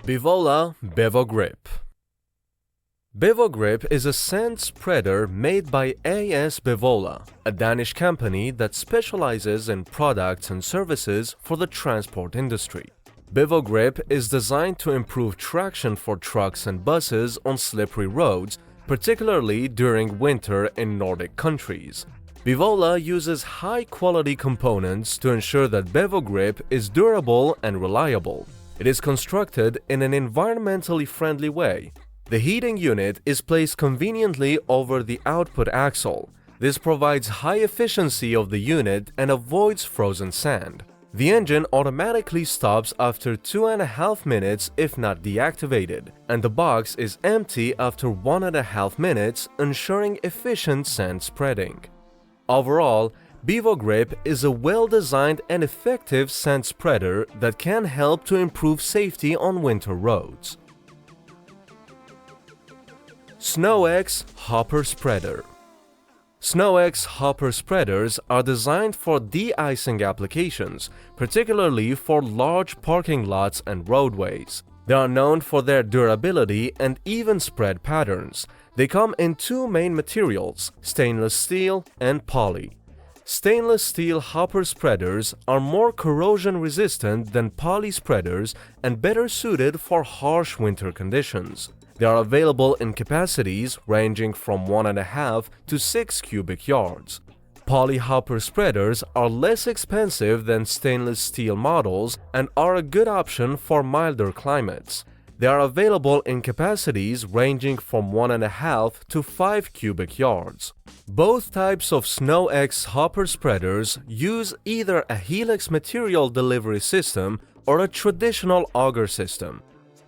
Bevola BevoGrip. BevoGrip is a sand spreader made by AS Bevola, a Danish company that specializes in products and services for the transport industry. BevoGrip is designed to improve traction for trucks and buses on slippery roads, particularly during winter in Nordic countries. Bevola uses high-quality components to ensure that BevoGrip is durable and reliable. It is constructed in an environmentally friendly way. The heating unit is placed conveniently over the output axle. This provides high efficiency of the unit and avoids frozen sand. The engine automatically stops after 2.5 minutes if not deactivated, and the box is empty after 1.5 minutes, ensuring efficient sand spreading. Overall, BevoGrip is a well-designed and effective sand spreader that can help to improve safety on winter roads. SnowEx Hopper Spreader. SnowEx hopper spreaders are designed for de-icing applications, particularly for large parking lots and roadways. They are known for their durability and even spread patterns. They come in two main materials, stainless steel and poly. Stainless steel hopper spreaders are more corrosion resistant than poly spreaders and better suited for harsh winter conditions. They are available in capacities ranging from 1.5 to 6 cubic yards. Poly hopper spreaders are less expensive than stainless steel models and are a good option for milder climates. They are available in capacities ranging from 1.5 to 5 cubic yards. Both types of SnowEx hopper spreaders use either a Helix material delivery system or a traditional auger system.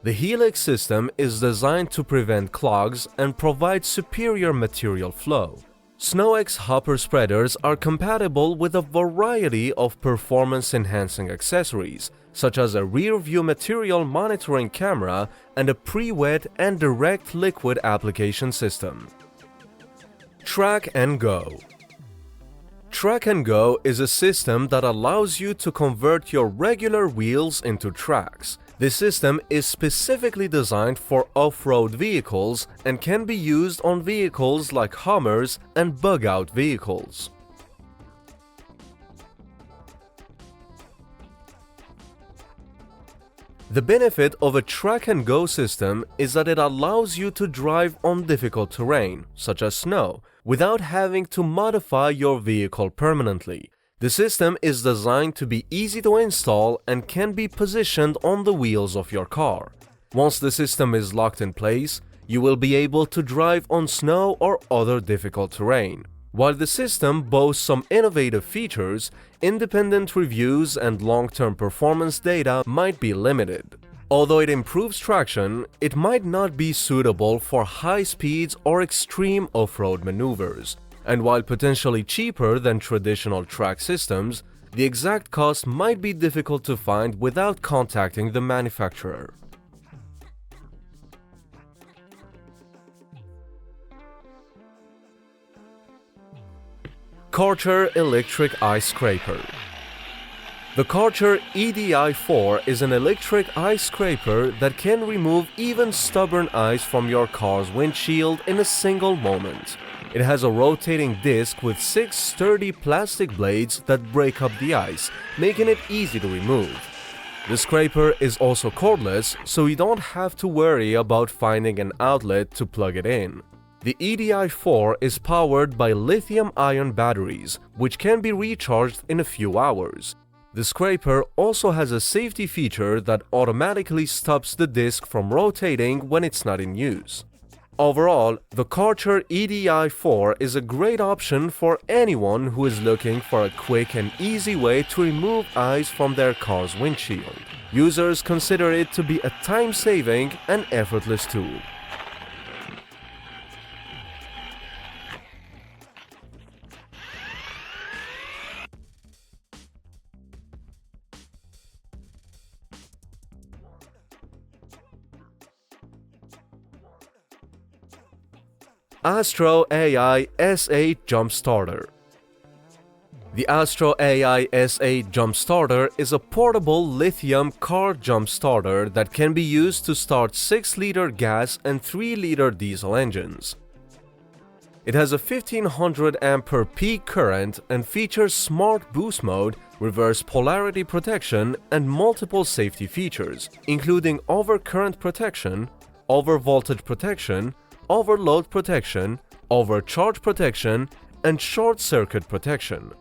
The Helix system is designed to prevent clogs and provide superior material flow. SnowEx hopper spreaders are compatible with a variety of performance-enhancing accessories, such as a rear-view material monitoring camera and a pre-wet and direct liquid application system. Track and Go. Track and Go is a system that allows you to convert your regular wheels into tracks. This system is specifically designed for off-road vehicles and can be used on vehicles like Hummers and bug-out vehicles. The benefit of a track-and-go system is that it allows you to drive on difficult terrain, such as snow, without having to modify your vehicle permanently. The system is designed to be easy to install and can be positioned on the wheels of your car. Once the system is locked in place, you will be able to drive on snow or other difficult terrain. While the system boasts some innovative features, independent reviews and long-term performance data might be limited. Although it improves traction, it might not be suitable for high speeds or extreme off-road maneuvers. And while potentially cheaper than traditional track systems, the exact cost might be difficult to find without contacting the manufacturer. Karcher Electric Ice Scraper. The Karcher EDI4 is an electric ice scraper that can remove even stubborn ice from your car's windshield in a single moment. It has a rotating disc with 6 sturdy plastic blades that break up the ice, making it easy to remove. The scraper is also cordless, so you don't have to worry about finding an outlet to plug it in. The EDI4 is powered by lithium-ion batteries, which can be recharged in a few hours. The scraper also has a safety feature that automatically stops the disc from rotating when it's not in use. Overall, the Karcher EDI4 is a great option for anyone who is looking for a quick and easy way to remove ice from their car's windshield. Users consider it to be a time-saving and effortless tool. AstroAI S8 Jump Starter. The AstroAI S8 jump starter is a portable lithium car jump starter that can be used to start 6-liter gas and 3-liter diesel engines. It has a 1500 ampere peak current and features smart boost mode, reverse polarity protection, and multiple safety features, including overcurrent protection, overvoltage protection, overload protection, overcharge protection, and short circuit protection.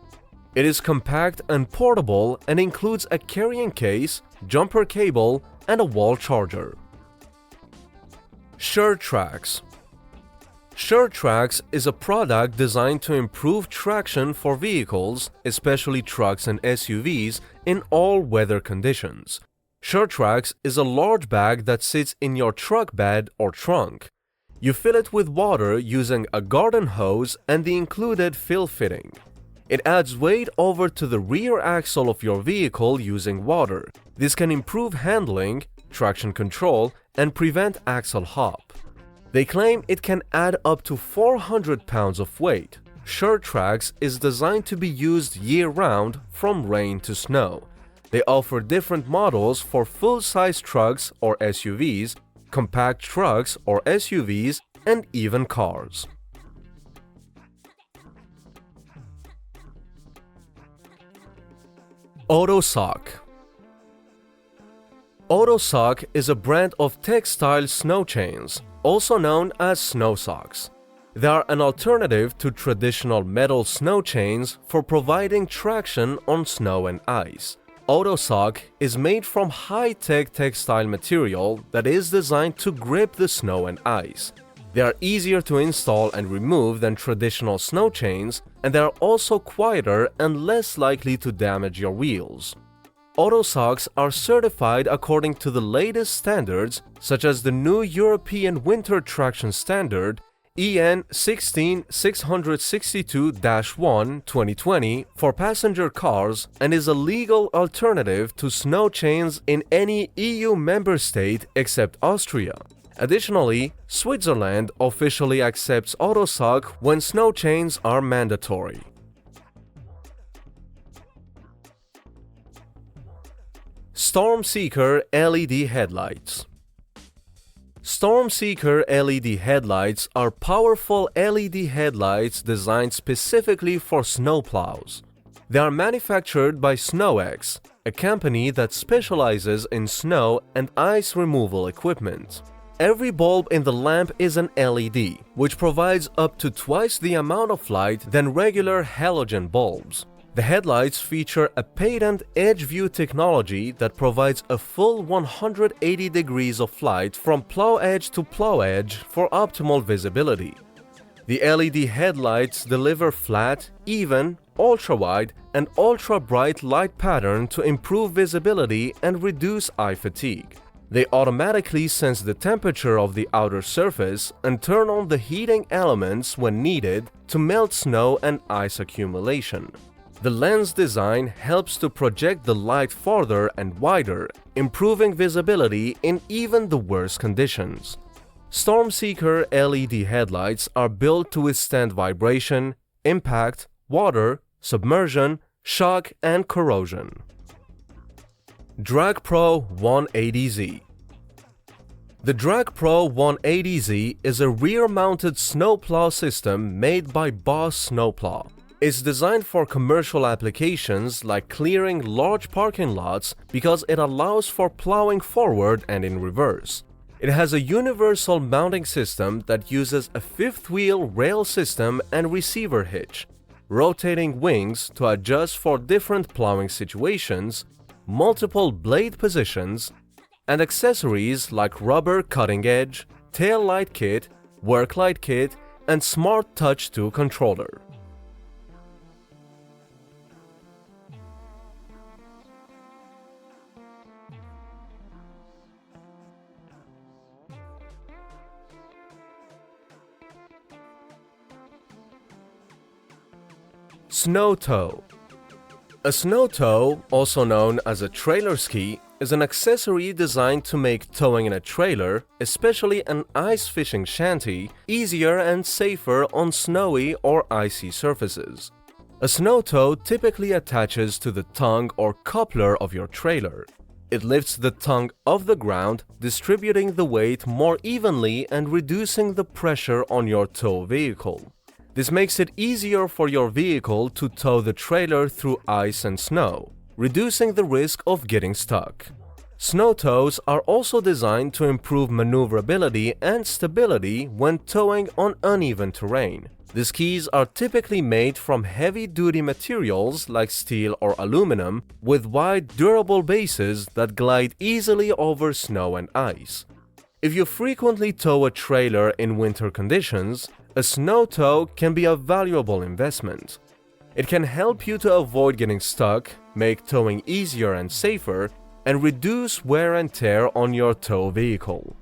It is compact and portable and includes a carrying case, jumper cable, and a wall charger. ShurTrax. ShurTrax is a product designed to improve traction for vehicles, especially trucks and SUVs, in all weather conditions. ShurTrax is a large bag that sits in your truck bed or trunk. You fill it with water using a garden hose and the included fill fitting. It adds weight over to the rear axle of your vehicle using water. This can improve handling, traction control, and prevent axle hop. They claim it can add up to 400 pounds of weight. ShurTrax is designed to be used year-round from rain to snow. They offer different models for full-size trucks or SUVs, compact trucks or SUVs, and even cars. AutoSock. AutoSock is a brand of textile snow chains, also known as snow socks. They are an alternative to traditional metal snow chains for providing traction on snow and ice. AutoSock is made from high-tech textile material that is designed to grip the snow and ice. They are easier to install and remove than traditional snow chains, and they are also quieter and less likely to damage your wheels. AutoSocks are certified according to the latest standards, such as the new European Winter Traction Standard EN 16662-1 2020 for passenger cars, and is a legal alternative to snow chains in any EU member state except Austria. Additionally, Switzerland officially accepts AutoSock when snow chains are mandatory. StormSeeker LED headlights. StormSeeker LED headlights are powerful LED headlights designed specifically for snowplows. They are manufactured by SnowEx, a company that specializes in snow and ice removal equipment. Every bulb in the lamp is an LED, which provides up to twice the amount of light than regular halogen bulbs. The headlights feature a patent edge view technology that provides a full 180 degrees of light from plow edge to plow edge for optimal visibility. The LED headlights deliver flat, even, ultra-wide, and ultra-bright light pattern to improve visibility and reduce eye fatigue. They automatically sense the temperature of the outer surface and turn on the heating elements when needed to melt snow and ice accumulation. The lens design helps to project the light farther and wider, improving visibility in even the worst conditions. StormSeeker LED headlights are built to withstand vibration, impact, water, submersion, shock, and corrosion. DragPro 180Z. The DragPro 180Z is a rear-mounted snowplow system made by Boss Snowplow. It's designed for commercial applications like clearing large parking lots because it allows for plowing forward and in reverse. It has a universal mounting system that uses a fifth-wheel rail system and receiver hitch, rotating wings to adjust for different plowing situations, multiple blade positions, and accessories like rubber cutting edge, tail light kit, work light kit, and Smart Touch 2 controller. Snow tow. A snow tow, also known as a trailer ski, is an accessory designed to make towing in a trailer, especially an ice fishing shanty, easier and safer on snowy or icy surfaces. A snow tow typically attaches to the tongue or coupler of your trailer. It lifts the tongue off the ground, distributing the weight more evenly and reducing the pressure on your tow vehicle. This makes it easier for your vehicle to tow the trailer through ice and snow, reducing the risk of getting stuck. Snow tows are also designed to improve maneuverability and stability when towing on uneven terrain. The skis are typically made from heavy-duty materials like steel or aluminum with wide, durable bases that glide easily over snow and ice. If you frequently tow a trailer in winter conditions, a snow tow can be a valuable investment. It can help you to avoid getting stuck, make towing easier and safer, and reduce wear and tear on your tow vehicle.